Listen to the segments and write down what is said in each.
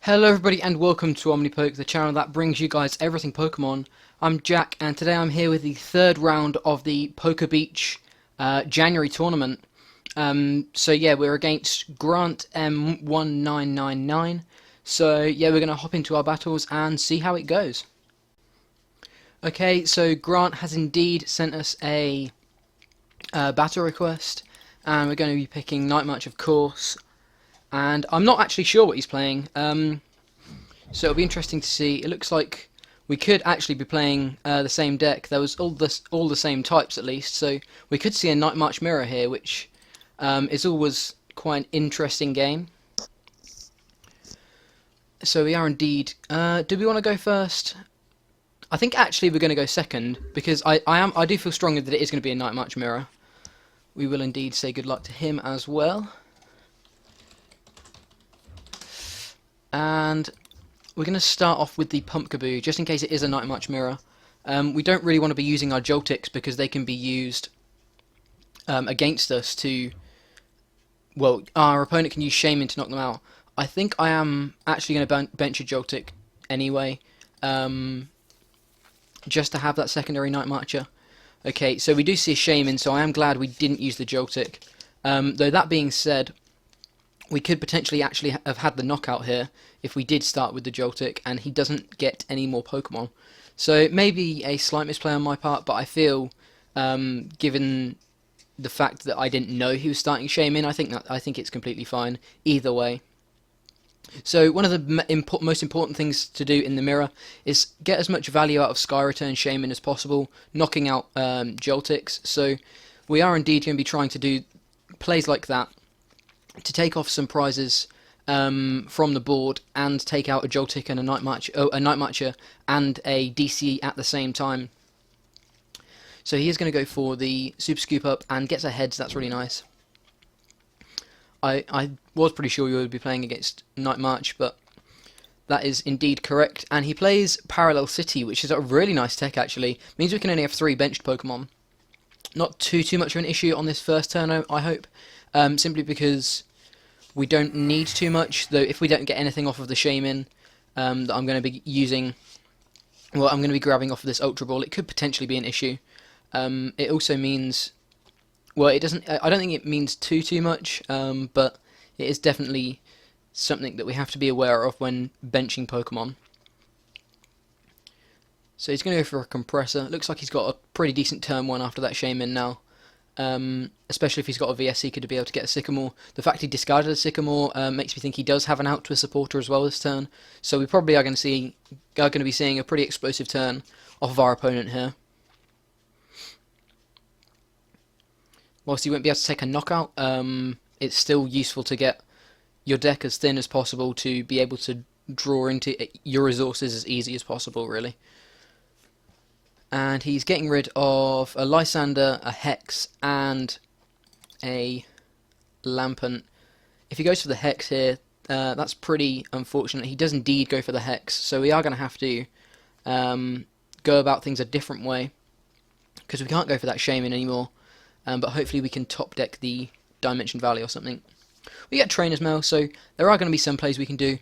Hello everybody and welcome to OmniPoke, the channel that brings you guys everything Pokemon. I'm Jack and today I'm here with the third round of the Poker Beach January tournament. So yeah, we're against Grant M1999. So yeah, we're going to hop into our battles and see how it goes. Okay, so Grant has indeed sent us a battle request and we're going to be picking Night March, of course. And I'm not actually sure what he's playing. So it'll be interesting to see. It looks like we could actually be playing the same deck. There was all the same types at least, so we could see a Night March Mirror here, which is always quite an interesting game. So we are indeed. Do we want to go first? I think actually we're going to go second because I do feel strongly that it is going to be a Night March Mirror. We will indeed say good luck to him as well. And we're going to start off with the Pumpkaboo, just in case it is a Night March Mirror. We don't really want to be using our Joltics because they can be used against us to... Well, our opponent can use Shaman to knock them out. I think I am actually going to bench a Joltic anyway, just to have that secondary Night Marcher. Okay, so we do see a Shaman, so I am glad we didn't use the Joltic. Though that being said, we could potentially actually have had the knockout here if we did start with the Joltik and he doesn't get any more Pokemon. So maybe a slight misplay on my part, but I feel, given the fact that I didn't know he was starting Shaman, I think it's completely fine either way. So one of the most important things to do in the mirror is get as much value out of Sky Return Shaman as possible, knocking out Joltics. So we are indeed going to be trying to do plays like that to take off some prizes from the board and take out a Joltik and a Night Marcher and a DC at the same time. So he is going to go for the Super Scoop Up and gets a heads. That's really nice. I was pretty sure you would be playing against Night March, but that is indeed correct. And he plays Parallel City, which is a really nice tech actually. Means we can only have 3 benched Pokemon. Not too much of an issue on this first turn, I hope. Simply because we don't need too much, though if we don't get anything off of the Shaman that I'm going to be using, well, I'm going to be grabbing off of this Ultra Ball, it could potentially be an issue. It also means, well, it doesn't, I don't think it means too much, but it is definitely something that we have to be aware of when benching Pokemon. So he's going to go for a Compressor. Looks like he's got a pretty decent turn 1 after that Shaman now. Especially if he's got a VS Seeker to be able to get a Sycamore. The fact he discarded a Sycamore makes me think he does have an out to a supporter as well this turn. So we probably are going to be seeing a pretty explosive turn off of our opponent here. Whilst he won't be able to take a knockout, it's still useful to get your deck as thin as possible to be able to draw into your resources as easy as possible, really. And he's getting rid of a Lysander, a Hex, and a Lampent. If he goes for the Hex here, that's pretty unfortunate. He does indeed go for the Hex, so we are going to have to go about things a different way, because we can't go for that Shaman anymore, but hopefully we can top deck the Dimension Valley or something. We get Trainer's Mail, so there are going to be some plays we can do.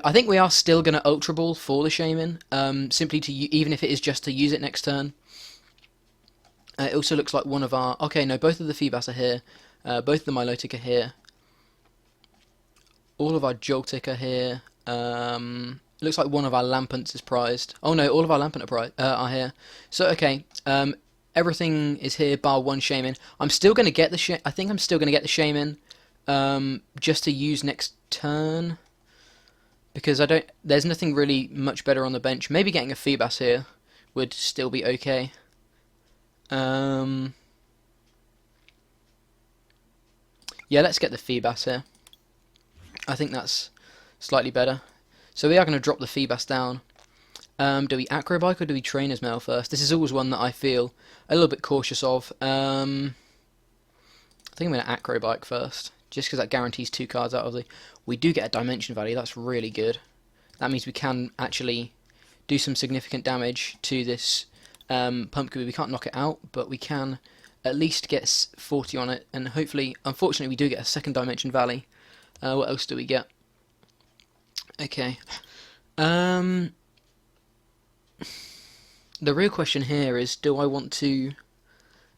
I think we are still going to Ultra Ball for the Shaman, simply to even if it is just to use it next turn. It also looks like one of our... Okay, no, both of the Feebas are here. Both of the Milotic are here. All of our Joltik are here. Looks like one of our Lampents is prized. Oh no, all of our Lampent are here. So, okay, everything is here bar one Shaman. I'm still going to get the I think I'm still going to get the Shaman just to use next turn. Because there's nothing really much better on the bench. Maybe getting a Feebas here would still be okay. Yeah, let's get the Feebas here. I think that's slightly better. So we are going to drop the Feebas down. Do we Acrobike or do we Trainer's Mail first? This is always one that I feel a little bit cautious of. I think I'm going to Acrobike first, just because that guarantees 2 cards out of the... We do get a Dimension Value, that's really good. That means we can actually do some significant damage to this Pumpkaboo. We can't knock it out, but we can at least get 40 on it, and hopefully, unfortunately, we do get a second Dimension Valley. What else do we get? Okay. Um, the real question here is, do I want to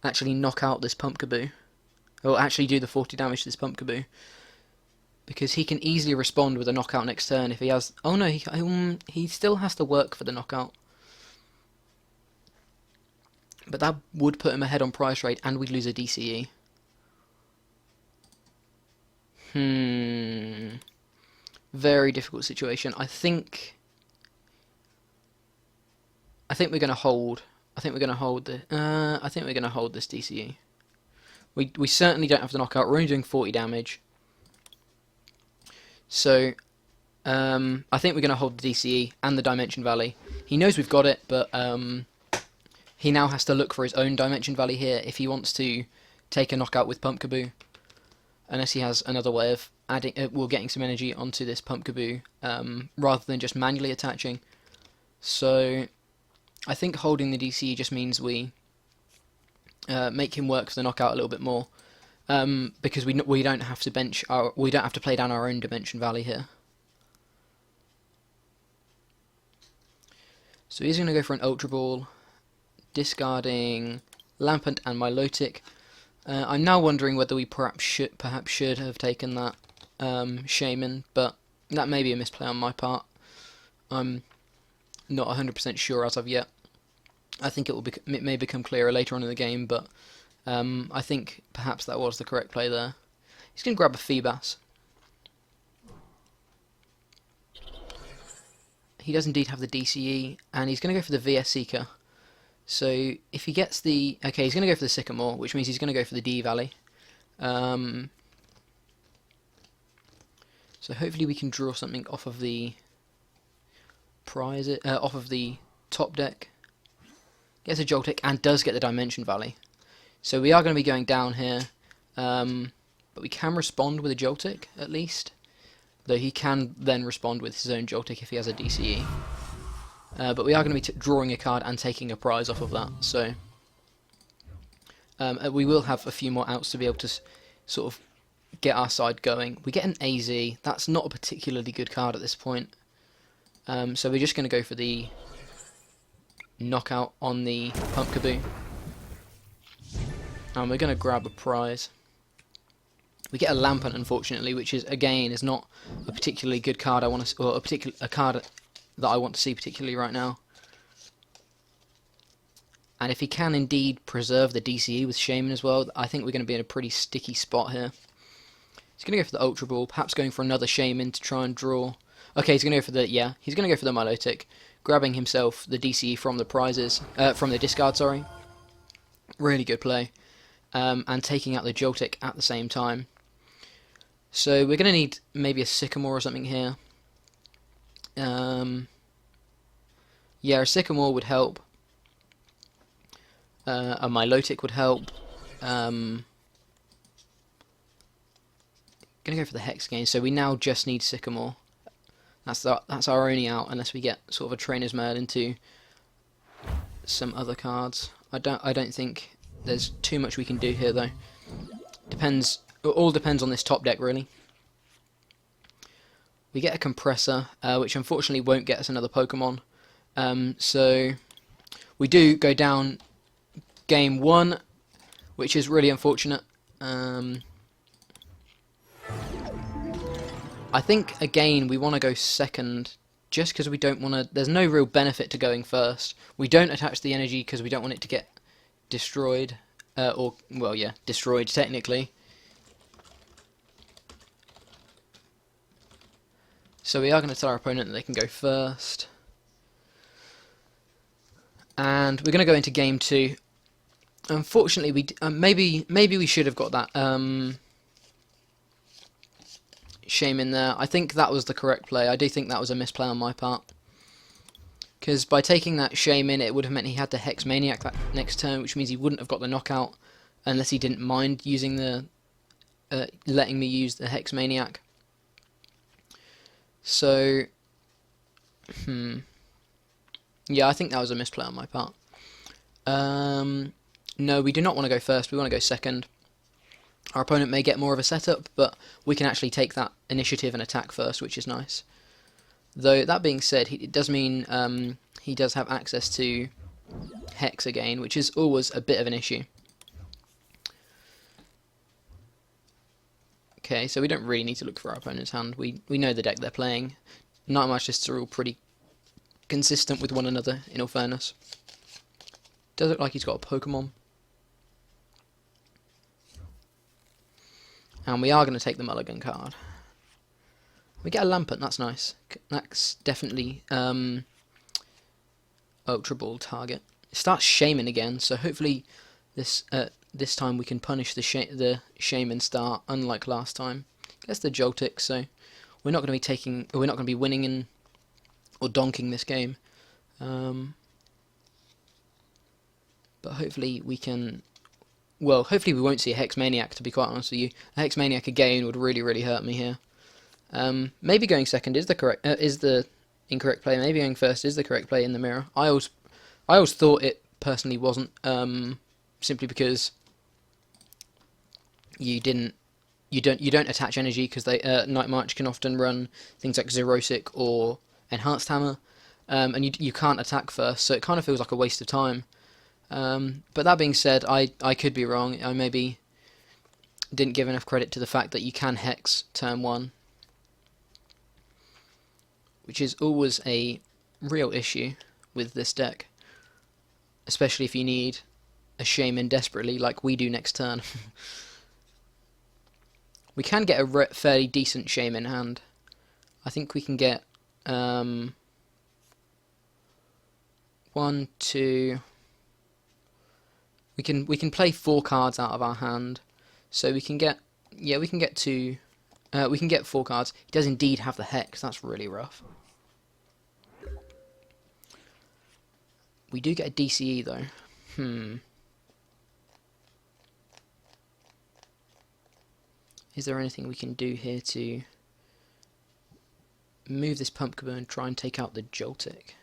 actually knock out this Pumpkaboo? Or actually do the 40 damage to this Pumpkaboo? Because he can easily respond with a knockout next turn if he has... Oh no, he still has to work for the knockout. But that would put him ahead on price rate, and we'd lose a DCE. Very difficult situation. I think we're gonna hold. I think we're gonna hold this DCE. We certainly don't have the knockout. We're only doing 40 damage. So I think we're gonna hold the DCE and the Dimension Valley. He knows we've got it, but he now has to look for his own Dimension Valley here if he wants to take a knockout with Pumpkaboo. Unless he has another way of adding, getting some energy onto this Pumpkaboo, rather than just manually attaching. So I think holding the DCE just means we make him work for the knockout a little bit more, because we don't have to we don't have to play down our own Dimension Valley here. So he's going to go for an Ultra Ball, discarding Lampent and Milotic. I'm now wondering whether we perhaps should have taken that Shaman, but that may be a misplay on my part. I'm not 100% sure as of yet. I think it may become clearer later on in the game, but I think perhaps that was the correct play there. He's going to grab a Feebas. He does indeed have the DCE, and he's going to go for the VS Seeker. So if he gets the... Okay, he's going to go for the Sycamore, which means he's going to go for the D Valley. So hopefully we can draw something off of the off of the top deck. Gets a Joltik and does get the Dimension Valley. So we are going to be going down here, but we can respond with a Joltik at least. Though he can then respond with his own Joltik if he has a DCE. But we are going to be drawing a card and taking a prize off of that, so we will have a few more outs to be able to sort of get our side going. We get an AZ. That's not a particularly good card at this point, so we're just going to go for the knockout on the Pumpkaboo, and we're going to grab a prize. We get a Lampent, unfortunately, which is not a particularly good card. A card that I want to see particularly right now. And if he can indeed preserve the DCE with Shaman as well, I think we're going to be in a pretty sticky spot here. He's going to go for the Ultra Ball, perhaps going for another Shaman to try and draw. Okay, he's going to go for the he's going to go for the Milotic, grabbing himself the DCE from the prizes, from the discard. Sorry, really good play, and taking out the Joltik at the same time. So we're going to need maybe a Sycamore or something here. Yeah, a Sycamore would help. A Milotic would help. Gonna go for the Hex again. So we now just need Sycamore. That's our only out, unless we get sort of a Trainer's Mail into some other cards. I don't think there's too much we can do here though. It all depends on this top deck really. We get a Compressor, which unfortunately won't get us another Pokemon. So we do go down game 1, which is really unfortunate. I think again we want to go second, just because we don't want to. There's no real benefit to going first. We don't attach the energy because we don't want it to get destroyed, destroyed technically. So we are going to tell our opponent that they can go first. And we're going to go into game 2. Unfortunately, maybe we should have got that Shaman there. I think that was the correct play. I do think that was a misplay on my part. Because by taking that Shaman, it would have meant he had to Hex Maniac that next turn, which means he wouldn't have got the knockout unless he didn't mind using the letting me use the Hex Maniac. So, yeah, I think that was a misplay on my part. No, we do not want to go first. We want to go second. Our opponent may get more of a setup, but we can actually take that initiative and attack first, which is nice. Though that being said, it does mean he does have access to Hex again, which is always a bit of an issue. Okay, so we don't really need to look for our opponent's hand. We know the deck they're playing. Night Marchists are all pretty consistent with one another, in all fairness. Does look like he's got a Pokemon. And we are going to take the Mulligan card. We get a Lampent, that's nice. That's definitely Ultra Ball target. It starts Shaman again, so hopefully this time we can punish the Shaman start, unlike last time. Gets the Joltik, so we're not going to be winning or donking this game. But hopefully we can. Well, hopefully we won't see a Hex Maniac, to be quite honest with you. A Hex Maniac again would really hurt me here. Maybe going second is the incorrect play. Maybe going first is the correct play in the mirror. I always thought it personally wasn't, simply because you don't attach energy, because Night March can often run things like Xerosic or Enhanced Hammer, and you can't attack first, so it kind of feels like a waste of time. But that being said, I could be wrong. I maybe didn't give enough credit to the fact that you can Hex turn 1, which is always a real issue with this deck, especially if you need a Shaman desperately, like we do next turn. We can get a fairly decent Shaman hand. I think we can get 1, 2. We can play 4 cards out of our hand, so we can get 2. We can get 4 cards. He does indeed have the Hex. That's really rough. We do get a DCE though. Is there anything we can do here to move this Pumpkaboo and try and take out the Joltik?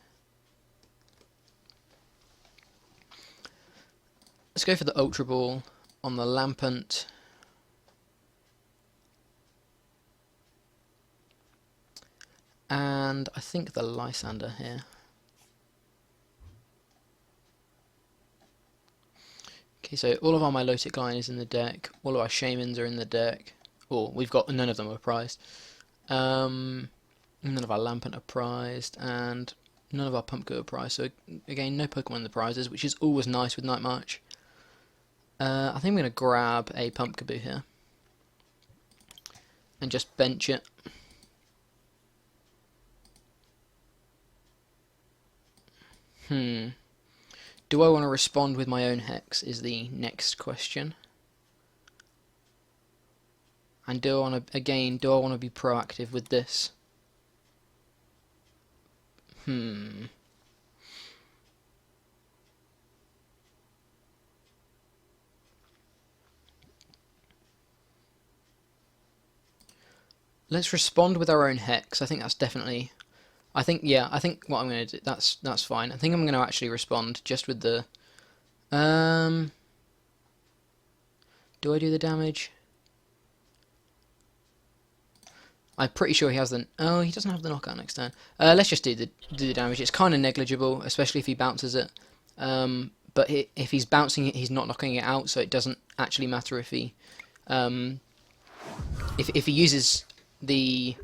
Let's go for the Ultra Ball on the Lampent. And I think the Lysander here. Okay, so all of our Milotic line is in the deck, all of our Shamans are in the deck, or we've got none of them are prized. None of our Lampent are prized, and none of our Pumpkaboo are prized, so again, no Pokemon in the prizes, which is always nice with Night March. I think I'm going to grab a Pumpkaboo here and just bench it. Do I want to respond with my own Hex is the next question. And do I want to be proactive with this? Let's respond with our own Hex. I think that's definitely... I think what I'm going to do, that's fine. I think I'm going to actually respond just with the... do I do the damage? I'm pretty sure he has the... Oh, he doesn't have the knockout next turn. Let's just do the damage. It's kind of negligible, especially if he bounces it. But if he's bouncing it, he's not knocking it out, so it doesn't actually matter if he... if he uses the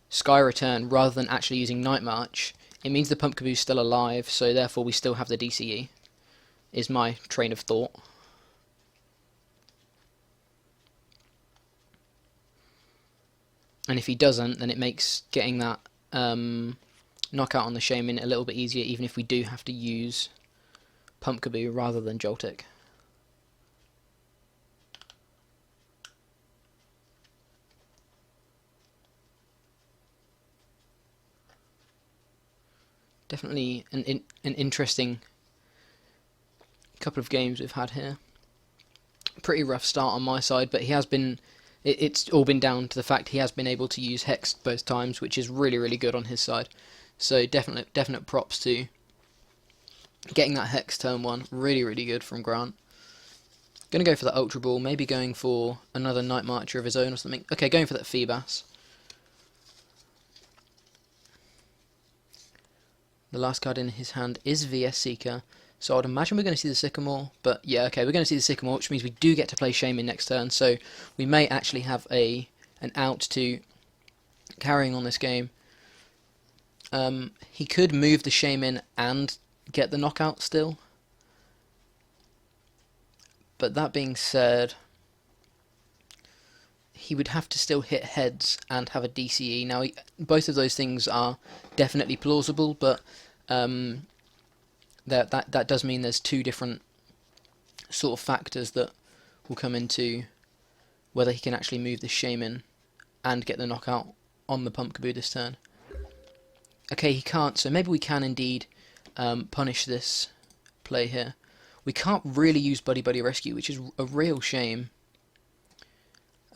Sky Return rather than actually using Night March, it means the Pumpkaboo's still alive, so therefore we still have the DCE, is my train of thought. And if he doesn't, then it makes getting that knockout on the Shaman a little bit easier, even if we do have to use Pumpkaboo rather than Joltik. Definitely an interesting couple of games we've had here. Pretty rough start on my side, but he has been... It's all been down to the fact he has been able to use Hex both times, which is really good on his side. So definite props to getting that Hex turn 1. Really good from Grant. Gonna go for the Ultra Ball, maybe going for another Night Marcher of his own or something. Okay, going for that Feebas. The last card in his hand is VS Seeker. So I'd imagine we're going to see the Sycamore. But yeah, okay, we're going to see the Sycamore, which means we do get to play Shaman next turn. So we may actually have an out to carrying on this game. He could move the Shaman and get the knockout still. But that being said, he would have to still hit heads and have a DCE. Now, both of those things are definitely plausible, but that does mean there's two different sort of factors that will come into whether he can actually move the Shaman and get the knockout on the Pumpkaboo this turn. Okay, he can't, so maybe we can indeed punish this play here. We can't really use Buddy Buddy Rescue, which is a real shame.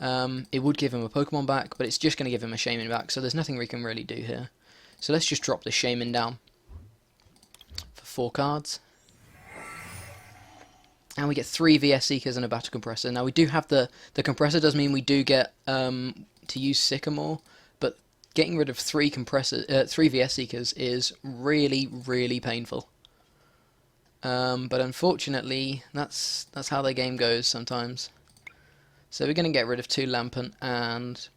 It would give him a Pokemon back, but it's just going to give him a Shaman back, so there's nothing we can really do here. So let's just drop the Shaman down for 4 cards. And we get 3 VS Seekers and a Battle Compressor. Now we do have the Compressor does mean we do get to use Sycamore, but getting rid of 3 VS Seekers is really, really painful. But unfortunately, that's how the game goes sometimes. So we're going to get rid of 2 Lampent and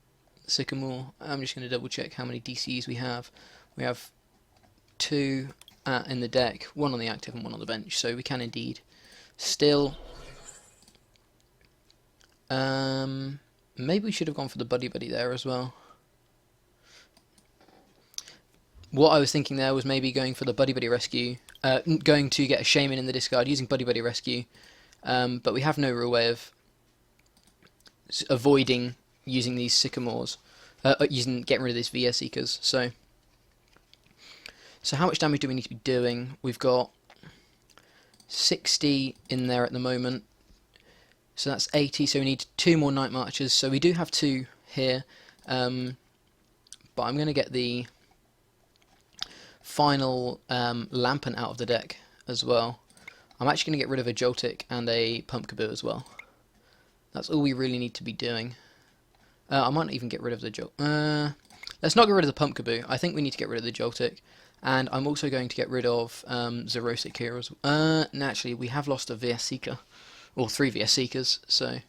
Sycamore. I'm just going to double check how many DCs we have. We have 2 in the deck, 1 on the active and 1 on the bench, so we can indeed still... maybe we should have gone for the Buddy Buddy there as well. What I was thinking there was maybe going for the Buddy Buddy Rescue, going to get a Shaman in the discard using Buddy Buddy Rescue, but we have no real way of avoiding using these Sycamores, getting rid of these VS Seekers. So how much damage do we need to be doing? We've got 60 in there at the moment, so that's 80, so we need 2 more Night Marchers, so we do have 2 here, but I'm going to get the final Lampent out of the deck as well. I'm actually going to get rid of a Joltik and a Pumpkaboo as well. That's all we really need to be doing. I might not even get rid of the let's not get rid of the Pumpkaboo. I think we need to get rid of the Joltik. And I'm also going to get rid of Xerosic here as well. Naturally, we have lost a VS Seeker. Or 3 VS Seekers, so...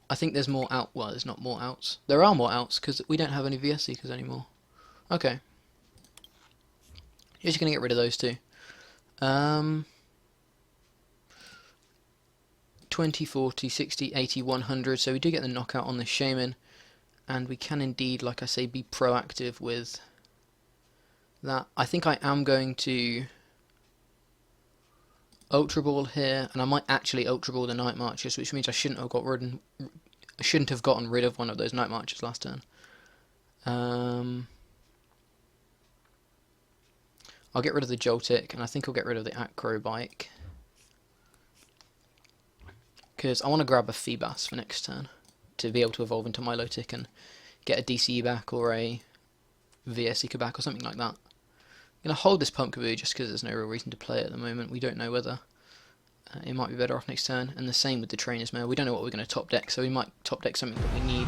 I think there's more out... Well, there's not more outs. There are more outs, because we don't have any VS Seekers anymore. Okay. Just going to get rid of those 2. 20, 40, 60, 80, 100. So we do get the knockout on the Shaman. And we can indeed, like I say, be proactive with that. I think I am going to Ultra Ball here, and I might actually Ultra Ball the Night Marchers, which means I shouldn't have gotten rid of one of those Night Marchers last turn. I'll get rid of the Joltik, and I think I'll get rid of the Acrobike, because I want to grab a Feebas for next turn to be able to evolve into Milotic and get a DCE back or a VS Seeker back or something like that. I'm going to hold this Pumpkaboo just because there's no real reason to play it at the moment. We don't know whether it might be better off next turn, and the same with the Trainer's Mail. We don't know what we're going to top deck, so we might top deck something that we need.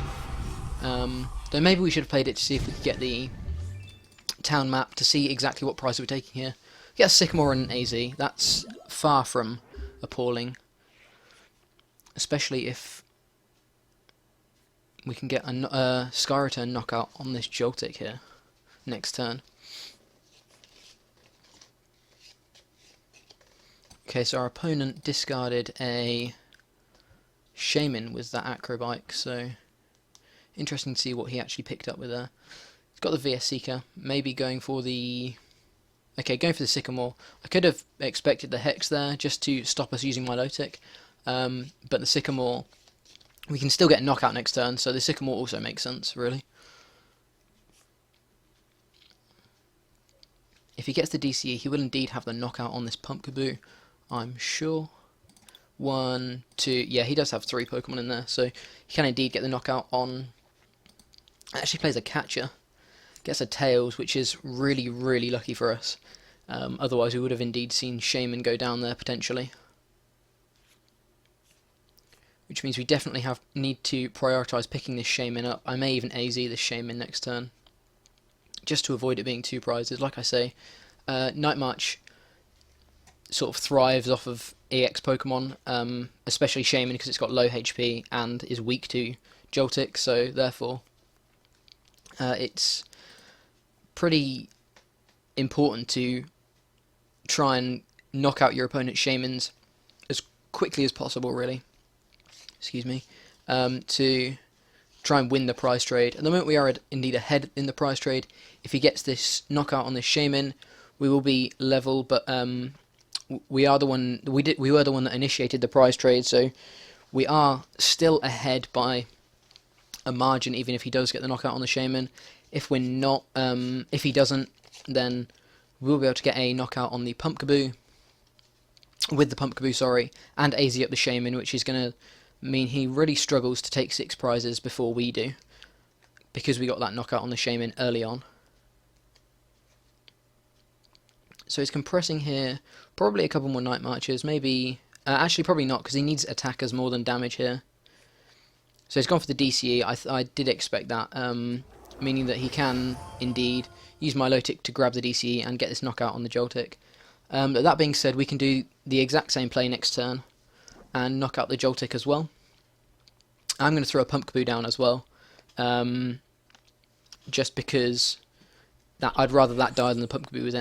Though maybe we should have played it to see if we could get the town map to see exactly what price we're taking here. Get a Sycamore and an AZ. That's far from appalling, especially if we can get a Sky Return knockout on this Joltik here next turn. Okay, so our opponent discarded a Shaman with that Acrobike, so interesting to see what he actually picked up with there. He's got the VS Seeker, maybe going for the... Okay, going for the Sycamore. I could have expected the Hex there, just to stop us using Milotic, but the Sycamore... We can still get a knockout next turn, so the Sycamore also makes sense, really. If he gets the DCE, he will indeed have the knockout on this Pumpkaboo, I'm sure. 1, 2, yeah, he does have 3 Pokemon in there, so he can indeed get the knockout on... Actually plays a Catcher, gets a Tails, which is really, really lucky for us. Otherwise we would have indeed seen Shaman go down there, potentially. Which means we definitely need to prioritise picking this Shaman up. I may even AZ this Shaman next turn, just to avoid it being 2 prizes. Like I say, Night March sort of thrives off of EX Pokemon, especially Shaman because it's got low HP and is weak to Joltik, so therefore it's pretty important to try and knock out your opponent's Shamans as quickly as possible, really. Excuse me. To try and win the prize trade. At the moment we are indeed ahead in the prize trade. If he gets this knockout on this Shaman, we will be level, but we are the one we were the one that initiated the prize trade, so we are still ahead by a margin even if he does get the knockout on the Shaman. If we're not if he doesn't, then we'll be able to get a knockout on the Pumpkaboo with the Pumpkaboo, sorry, and AZ up the Shaman, which is going to mean he really struggles to take 6 prizes before we do, because we got that knockout on the Shaman early on. So he's compressing here, probably a couple more Night Marches, maybe, actually probably not, because he needs attackers more than damage here. So he's gone for the DCE, I did expect that, meaning that he can indeed use Milotic to grab the DCE and get this knockout on the Joltik. But that being said, we can do the exact same play next turn and knock out the Joltik as well. I'm going to throw a Pumpkaboo down as well, just because I'd rather that die than the Pumpkaboo with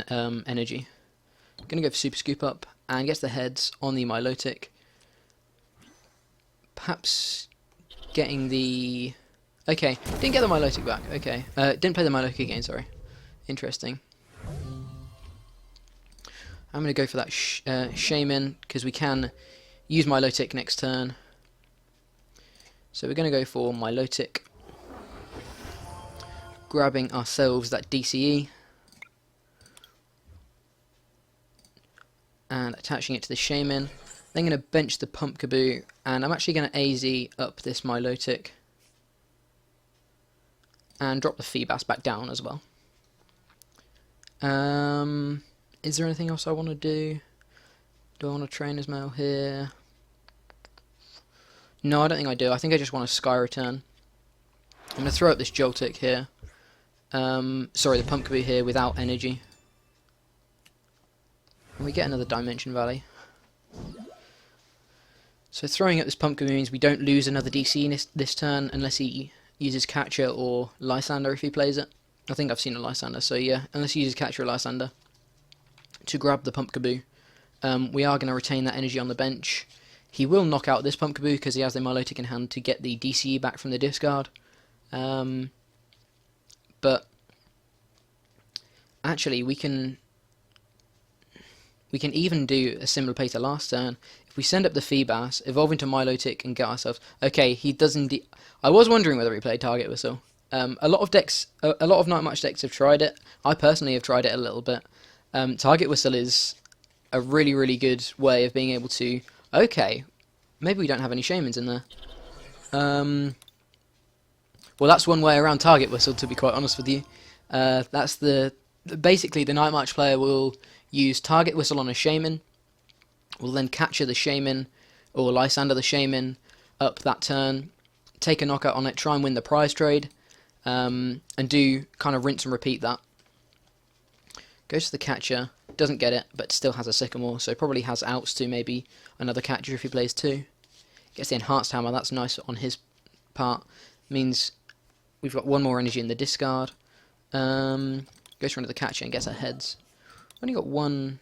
energy. I'm going to go for Super Scoop Up and gets the heads on the Milotic. Perhaps getting the... Okay, didn't get the Milotic back. Okay, didn't play the Milotic again, sorry. Interesting. I'm going to go for that Shaman, because we can use Milotic next turn. So we're going to go for Milotic, grabbing ourselves that DCE, and attaching it to the Shaman. Then going to bench the Pumpkaboo, and I'm actually going to AZ up this Milotic, and drop the Feebas back down as well. Is there anything else I want to do? Do I want to Trainer's Mail here? No, I don't think I do. I think I just want a Sky Return. I'm going to throw up this Joltik here. Sorry, the Pumpkaboo here without energy. And we get another Dimension Valley. So throwing up this Pumpkaboo means we don't lose another DC this turn unless he uses Catcher or Lysander if he plays it. I think I've seen a Lysander, so yeah, unless he uses Catcher or Lysander to grab the Pumpkaboo. We are going to retain that energy on the bench. He will knock out this Pumpkaboo because he has the Milotic in hand to get the DCE back from the discard. But actually we can even do a similar play to last turn. If we send up the Feebas, evolve into Milotic and get ourselves... Okay, he does indeed... I was wondering whether he played Target Whistle. A lot of Night March decks have tried it. I personally have tried it a little bit. Target Whistle is a really, really good way of being able to... Okay, maybe we don't have any Shamans in there. Well, that's one way around Target Whistle, to be quite honest with you. That's basically the Night March player will use Target Whistle on a Shaman, will then capture the Shaman, or Lysander the Shaman, up that turn, take a knockout on it, try and win the prize trade, and do kind of rinse and repeat that. Goes to the Catcher, doesn't get it, but still has a Sycamore, so probably has outs to maybe another Catcher if he plays 2. Gets the Enhanced Hammer, that's nice on his part. Means we've got one more energy in the discard. Goes for another Catcher and gets our heads. Only got one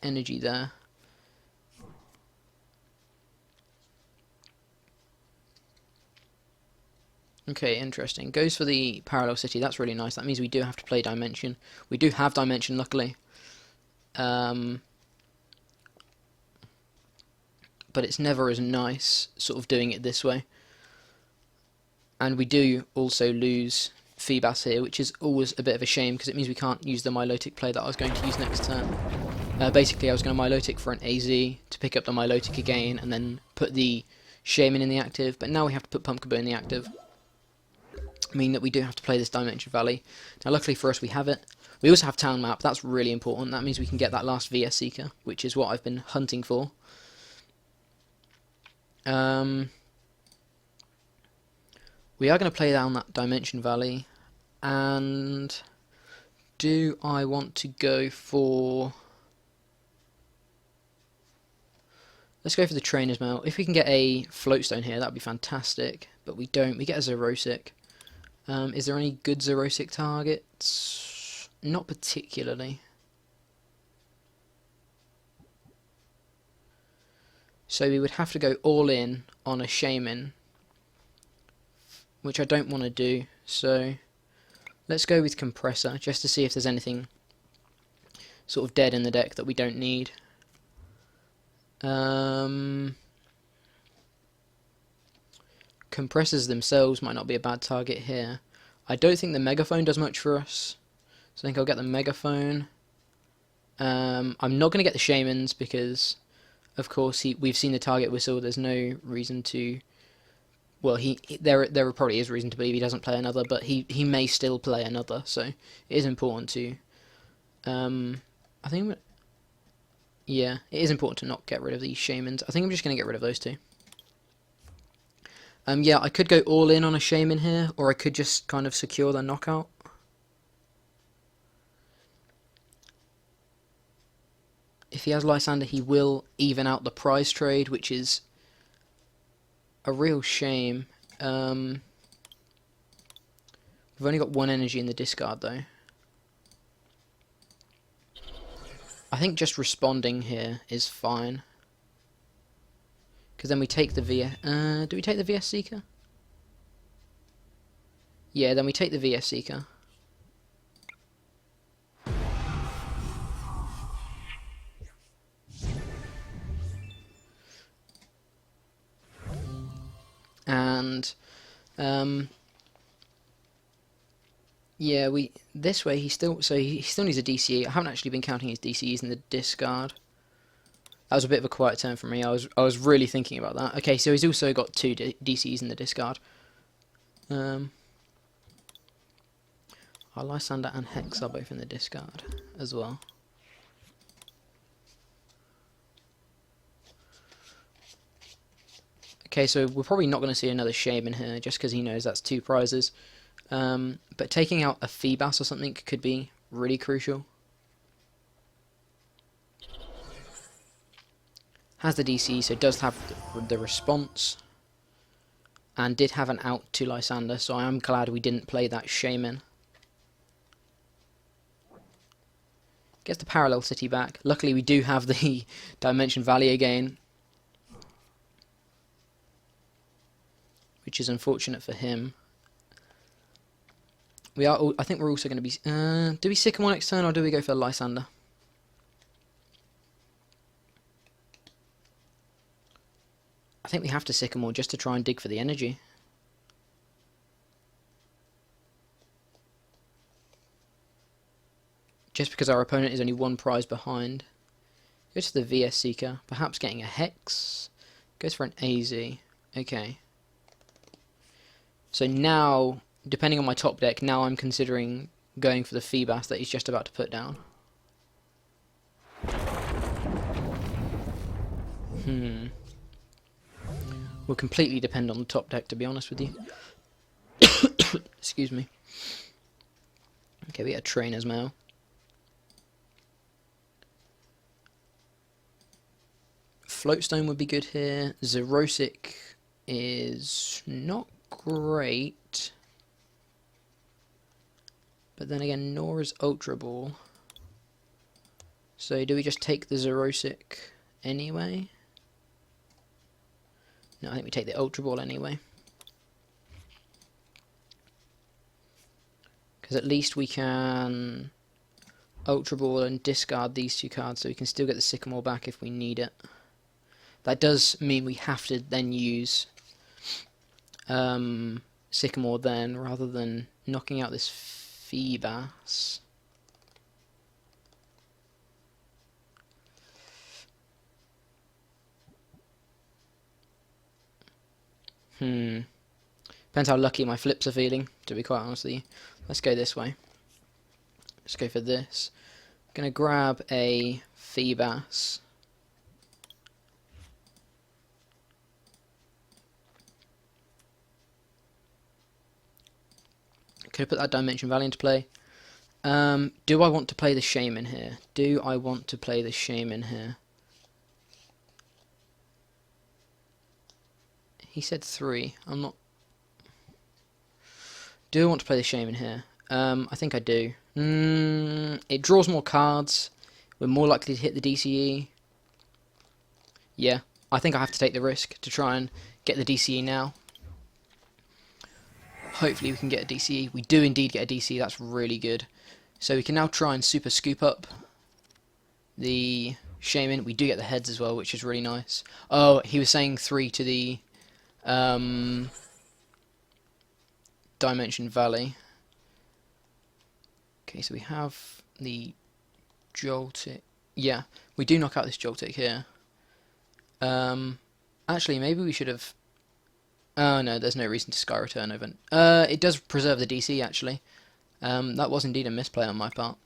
energy there. Okay, interesting. Goes for the Parallel City, that's really nice. That means we do have to play Dimension. We do have Dimension, luckily. But it's never as nice sort of doing it this way. And we do also lose Feebas here, which is always a bit of a shame because it means we can't use the Milotic play that I was going to use next turn. Basically, I was going to Milotic for an AZ to pick up the Milotic again and then put the Shaman in the active, but now we have to put Pumpkaboo in the active, meaning that we do have to play this Dimension Valley. Now, luckily for us, we have it. We also have Town Map, that's really important. That means we can get that last VS Seeker, which is what I've been hunting for. We are going to play down that Dimension Valley, and do I want to go for... Let's go for the Trainer's Mail. If we can get a Floatstone here, that would be fantastic. But we don't. We get a Xerosic. Is there any good Xerosic targets? Not particularly. So we would have to go all in on a Shaman, which I don't want to do. So let's go with Compressor, just to see if there's anything sort of dead in the deck that we don't need. Compressors themselves might not be a bad target here. I don't think the Megaphone does much for us, so I think I'll get the Megaphone. I'm not going to get the Shamans because, of course, we've seen the target whistle. There's no reason to... Well, there probably is reason to believe he doesn't play another, but he may still play another, so it is important to... I think... Yeah, it is important to not get rid of these Shamans. I think I'm just going to get rid of those two. Yeah, I could go all in on a Shaman here, or I could just kind of secure the knockout. If he has Lysander, he will even out the prize trade, which is a real shame. We've only got one energy in the discard, though. I think just responding here is fine. Because then we take the VS... do we take the VS Seeker? Yeah, then we take the VS Seeker. And... yeah, this way he still needs a DCE. I haven't actually been counting his DCEs in the discard. That was a bit of a quiet turn for me. I was really thinking about that. Okay, so he's also got two DCEs in the discard. Our Lysander and Hex are both in the discard as well. Okay, so we're probably not going to see another Shaman here, just because he knows that's two prizes. But taking out a Feebas or something could be really crucial. Has the DC, so does have the response. And did have an out to Lysander, so I am glad we didn't play that Shaman. Gets the Parallel City back. Luckily we do have the Dimension Valley again, which is unfortunate for him. I think we're also going to be... do we Sycamore next turn, or do we go for Lysander? I think we have to Sycamore just to try and dig for the energy. Just because our opponent is only one prize behind. Goes to the VS Seeker, perhaps getting a Hex. Goes for an AZ. Okay. So now, depending on my top deck, now I'm considering going for the Feebas that he's just about to put down. Will completely depend on the top deck, to be honest with you. Excuse me. Okay, we got a Trainer's Mail. Floatstone would be good here. Xerosic is not great. But then again, nor is Ultra Ball. So do we just take the Xerosic anyway? No, I think we take the Ultra Ball anyway. Because at least we can Ultra Ball and discard these two cards, so we can still get the Sycamore back if we need it. That does mean we have to then use Sycamore then, rather than knocking out this Feebas. Depends how lucky my flips are feeling, to be quite honest with you. Let's go this way. Let's go for this. I'm going to grab a Feebas. Could have put that Dimension Valley into play. Do I want to play the Shaman here? Do I want to play the Shaman here? He said 3. I'm not... Do I want to play the Shaman here? I think I do. It draws more cards. We're more likely to hit the DCE. Yeah, I think I have to take the risk to try and get the DCE now. Hopefully we can get a DCE. We do indeed get a DCE, that's really good. So we can now try and super scoop up the Shaman. We do get the heads as well, which is really nice. Oh, he was saying 3 to the Dimension Valley. Okay, so we have the Joltik. Yeah, we do knock out this Joltik here. Actually, maybe we should have... Oh no, there's no reason to Sky Return event. It does preserve the DC actually. That was indeed a misplay on my part.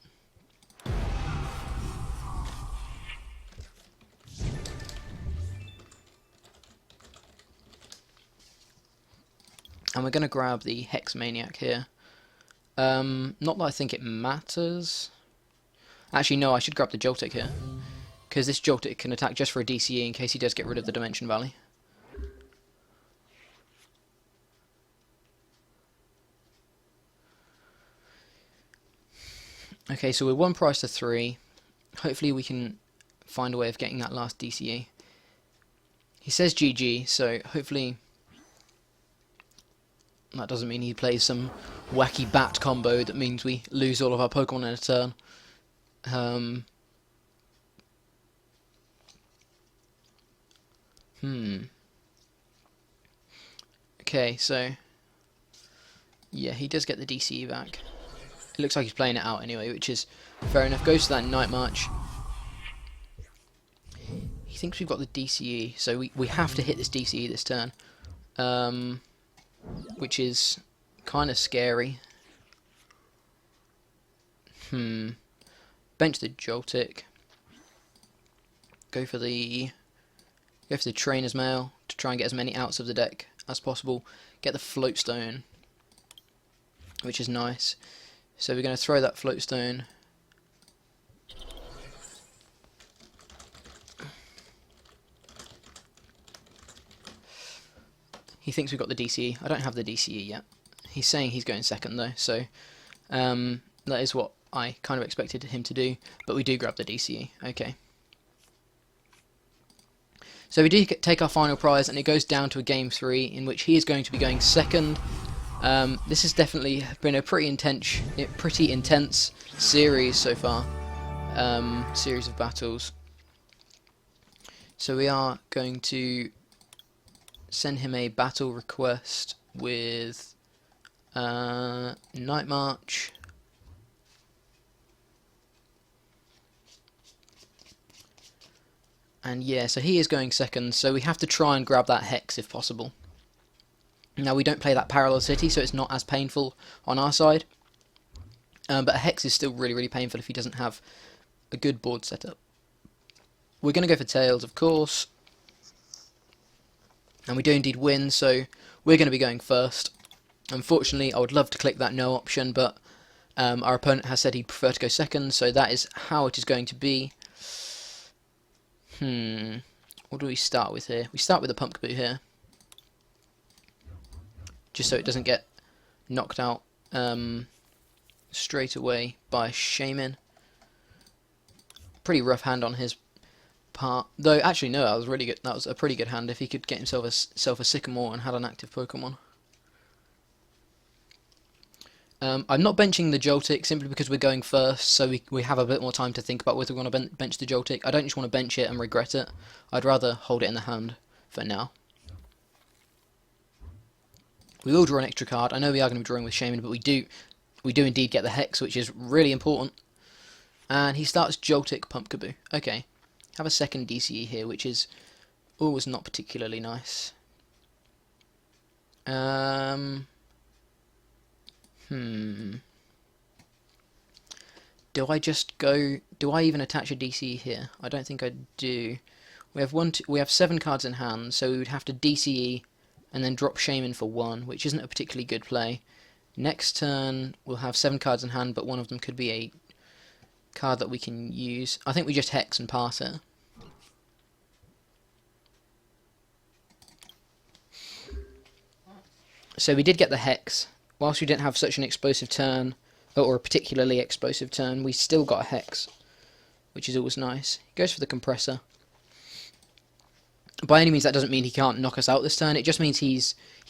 And we're going to grab the Hex Maniac here. Not that I think it matters. Actually, no, I should grab the Joltik here. Because this Joltik can attack just for a DCE in case he does get rid of the Dimension Valley. Okay, so we're 1 price to 3. Hopefully we can find a way of getting that last DCE. He says GG, so hopefully that doesn't mean he plays some wacky bat combo that means we lose all of our Pokemon in a turn. Okay, so yeah, he does get the DCE back. It looks like he's playing it out anyway, which is fair enough. Goes to that Night March. He thinks we've got the DCE, so we have to hit this DCE this turn, which is kind of scary. Bench the Joltik. Go for the Trainer's Mail to try and get as many outs of the deck as possible. Get the Floatstone, which is nice. So we're going to throw that Floatstone. He thinks we've got the DCE. I don't have the DCE yet. He's saying he's going second though, so that is what I kind of expected him to do. But we do grab the DCE. Okay. So we do take our final prize, and it goes down to a game 3 in which he is going to be going second. This has definitely been a pretty intense series so far, series of battles. So we are going to send him a battle request with Night March. And yeah, so he is going second, so we have to try and grab that Hex if possible. Now we don't play that Parallel City, so it's not as painful on our side. But a Hex is still really, really painful if he doesn't have a good board setup. We're going to go for Tails, of course. And we do indeed win, so we're going to be going first. Unfortunately, I would love to click that no option, but our opponent has said he'd prefer to go second, so that is how it is going to be. What do we start with here? We start with a Pumpkaboo here, just so it doesn't get knocked out straight away by Shaman. Pretty rough hand on his part, though. Actually, no, that was really good. That was a pretty good hand if he could get himself a Sycamore and had an active Pokemon. I'm not benching the Joltik simply because we're going first, so we have a bit more time to think about whether we want to bench the Joltik. I don't just want to bench it and regret it. I'd rather hold it in the hand for now. We will draw an extra card. I know we are going to be drawing with Shaman, but we do indeed get the Hex, which is really important. And he starts Joltik Pumpkaboo. Okay, have a second DCE here, which is always not particularly nice. Do I just go? Do I even attach a DCE here? I don't think I do. We have 7 cards in hand, so we would have to DCE and then drop Shaman for 1, which isn't a particularly good play. Next turn we'll have 7 cards in hand, but one of them could be a card that we can use. I think we just hex and pass it. So we did get the hex. Whilst we didn't have such an explosive turn, or a particularly explosive turn, we still got a hex, which is always nice. He goes for the compressor. By any means, that doesn't mean he can't knock us out this turn. It just means he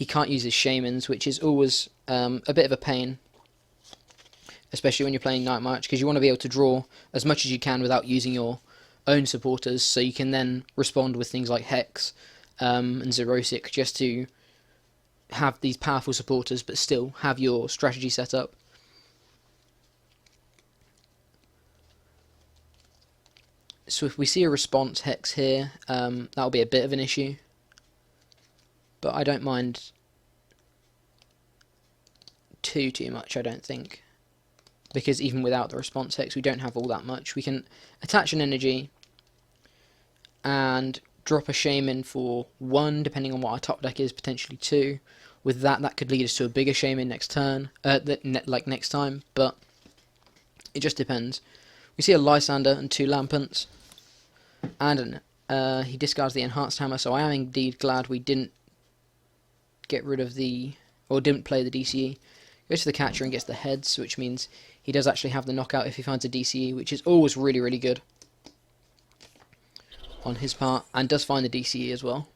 can't use his shamans, which is always a bit of a pain, especially when you're playing Night March, because you want to be able to draw as much as you can without using your own supporters, so you can then respond with things like Hex and Xerosic, just to have these powerful supporters, but still have your strategy set up. So if we see a response Hex here, that'll be a bit of an issue, but I don't mind too much, I don't think, because even without the response Hex, we don't have all that much. We can attach an energy and drop a Shaman for 1, depending on what our top deck is, potentially 2. With that could lead us to a bigger Shaman next turn, like next time, but it just depends. We see a Lysander and 2 Lampants, and he discards the Enhanced Hammer, so I am indeed glad we didn't get rid of didn't play the DCE. Goes to the Catcher and gets the heads, which means he does actually have the knockout if he finds a DCE, which is always really, really good on his part, and does find the DCE as well.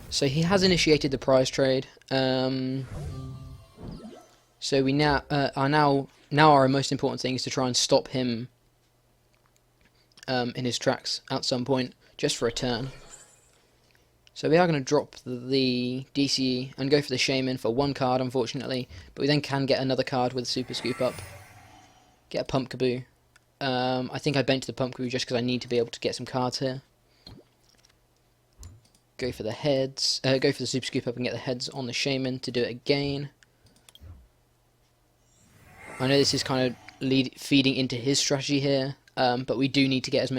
So he has initiated the prize trade. So we now our most important thing is to try and stop him in his tracks at some point, just for a turn. So we are going to drop the DCE and go for the Shaman for 1 card, unfortunately, but we then can get another card with Super Scoop Up. Get a Pumpkaboo. I think I bench the Pumpkaboo just because I need to be able to get some cards here. Go for the heads. Go for the Super Scoop Up and get the heads on the Shaman to do it again. I know this is kind of feeding into his strategy here, but we do need to get as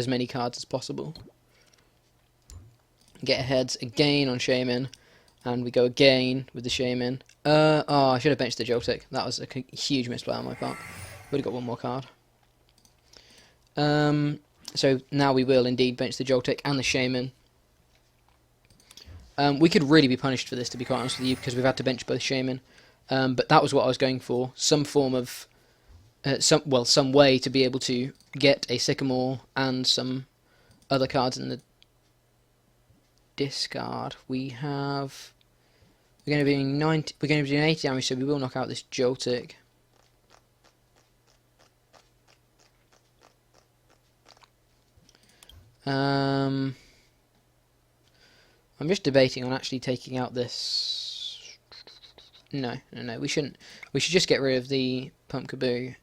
many cards as possible. Get heads again on Shaman, and we go again with the Shaman. Oh, I should have benched the Joltik. That was a huge misplay on my part. Would have got 1 more card. So now we will indeed bench the Joltik and the Shaman. We could really be punished for this, to be quite honest with you, because we've had to bench both Shaman. But that was what I was going for. Some form of... some way to be able to get a Sycamore and some other cards in the discard. We're going to be doing 80 damage, so we will knock out this Joltik. I'm just debating on actually taking out this. No. We shouldn't. We should just get rid of the Pumpkaboo,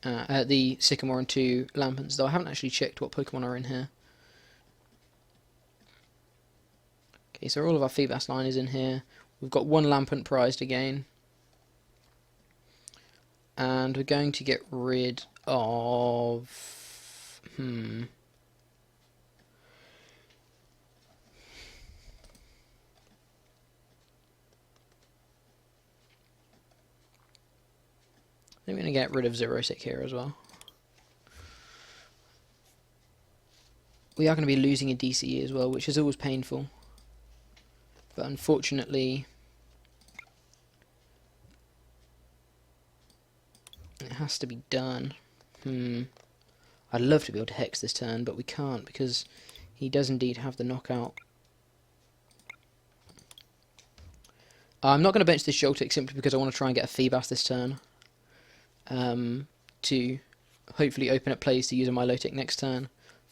the Sycamore and 2 Lampants. Though I haven't actually checked what Pokemon are in here. Okay, so all of our Feebas line is in here. We've got 1 Lampant prized again, and we're going to get rid of. I think we're going to get rid of Xerosic here as well. We are going to be losing a DCE as well, which is always painful. But unfortunately, it has to be done. I'd love to be able to hex this turn, but we can't because he does indeed have the knockout. I'm not going to bench this Joltik simply because I want to try and get a Feebas this turn. To hopefully open up plays to use a Milotic next turn.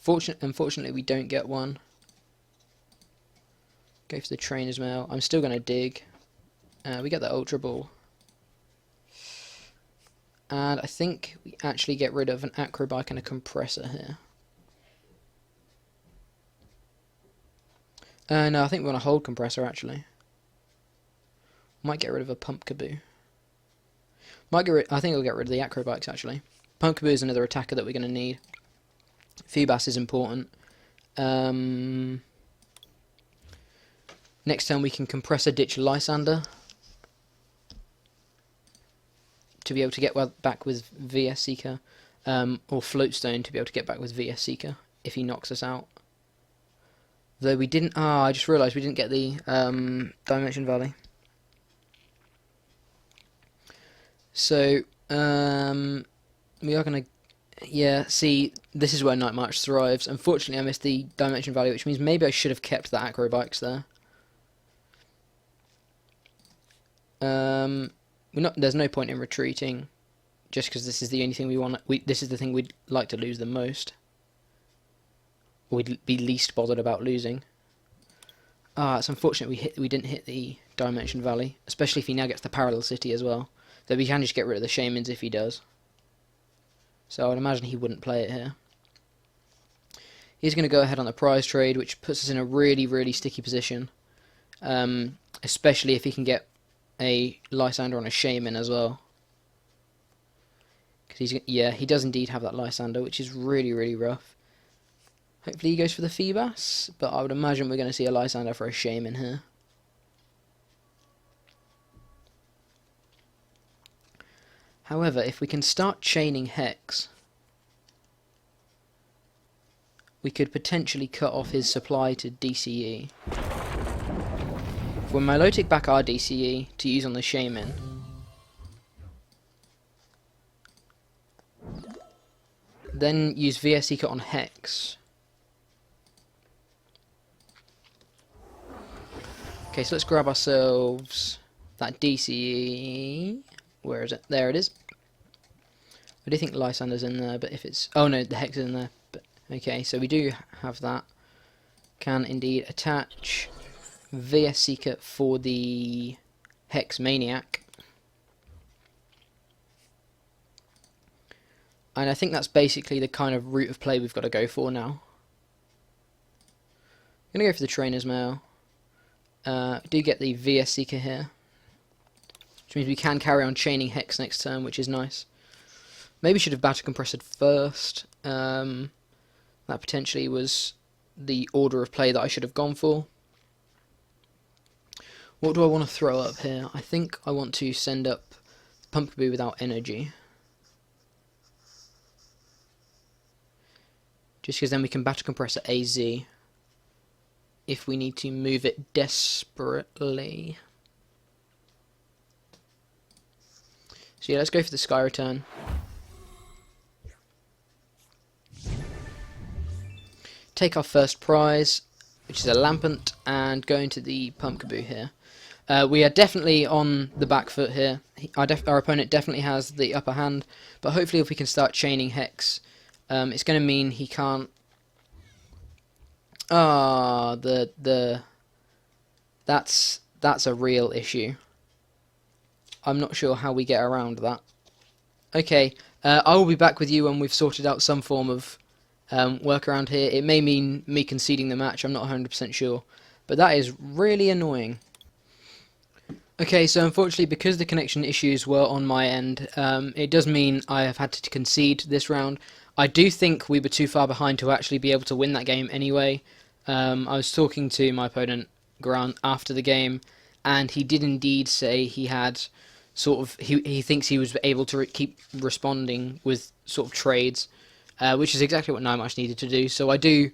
Unfortunately, we don't get one. Go for the Trainer's Mail. I'm still going to dig. We get the Ultra Ball. And I think we actually get rid of an Acrobike and a Compressor here. No, I think we want to hold Compressor actually. Might get rid of a Pumpkaboo. I think I'll get rid of the Acrobikes actually. Pumpkaboo is another attacker that we're going to need. Feebas is important. Next turn we can Compressor Ditch Lysander to be able to get back with VS Seeker, or Floatstone to be able to get back with VS Seeker if he knocks us out. Though we didn't. I just realised we didn't get the Dimension Valley. So we are gonna. Yeah, see, this is where Night March thrives. Unfortunately, I missed the Dimension Valley, which means maybe I should have kept the Acrobikes there. There's no point in retreating, just because this is the only thing we want. This is the thing we'd like to lose the most. We'd be least bothered about losing. It's unfortunate we didn't hit the Dimension Valley, especially if he now gets the Parallel City as well. Though we can just get rid of the Shamans if he does. So I would imagine he wouldn't play it here. He's going to go ahead on the prize trade, which puts us in a really, really sticky position. Especially if he can get a Lysander on a Shaman as well. Because he does indeed have that Lysander, which is really, really rough. Hopefully he goes for the Feebas, but I would imagine we're going to see a Lysander for a Shaman here. However, if we can start chaining Hex, we could potentially cut off his supply to DCE. If we Milotic back our DCE to use on the Shaman, then use VS Seeker on Hex. Okay, so let's grab ourselves that DCE. Where is it? There it is. I do think Lysander's in there, but if it's... Oh no, the Hex is in there. But okay, so we do have that. Can indeed attach VS Seeker for the Hex Maniac. And I think that's basically the kind of route of play we've got to go for now. I'm going to go for the Trainer's Mail. Do get the VS Seeker here, which means we can carry on chaining Hex next turn, which is nice. Maybe should have Battle Compressed first. That potentially was the order of play that I should have gone for. What do I want to throw up here? I think I want to send up Pumpkaboo without energy. Just because then we can Battle Compressor AZ if we need to move it desperately. So yeah, let's go for the Sky Return. Take our first prize, which is a Lampent, and go into the Pumpkaboo here. We are definitely on the back foot here. Our opponent definitely has the upper hand, but hopefully if we can start chaining Hex, it's going to mean he can't... That's a real issue. I'm not sure how we get around that. Okay, I will be back with you when we've sorted out some form of workaround here. It may mean me conceding the match, I'm not 100% sure. But that is really annoying. Okay, so unfortunately, because the connection issues were on my end, it does mean I have had to concede this round. I do think we were too far behind to actually be able to win that game anyway. I was talking to my opponent, Grant, after the game, and he did indeed say he had sort of... He thinks he was able to keep responding with sort of trades, which is exactly what Night March needed to do. So I don't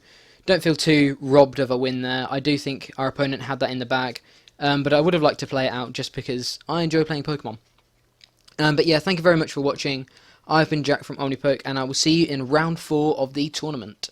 feel too robbed of a win there. I do think our opponent had that in the bag. But I would have liked to play it out just because I enjoy playing Pokemon. But yeah, thank you very much for watching. I've been Jack from OmniPoke, and I will see you in round 4 of the tournament.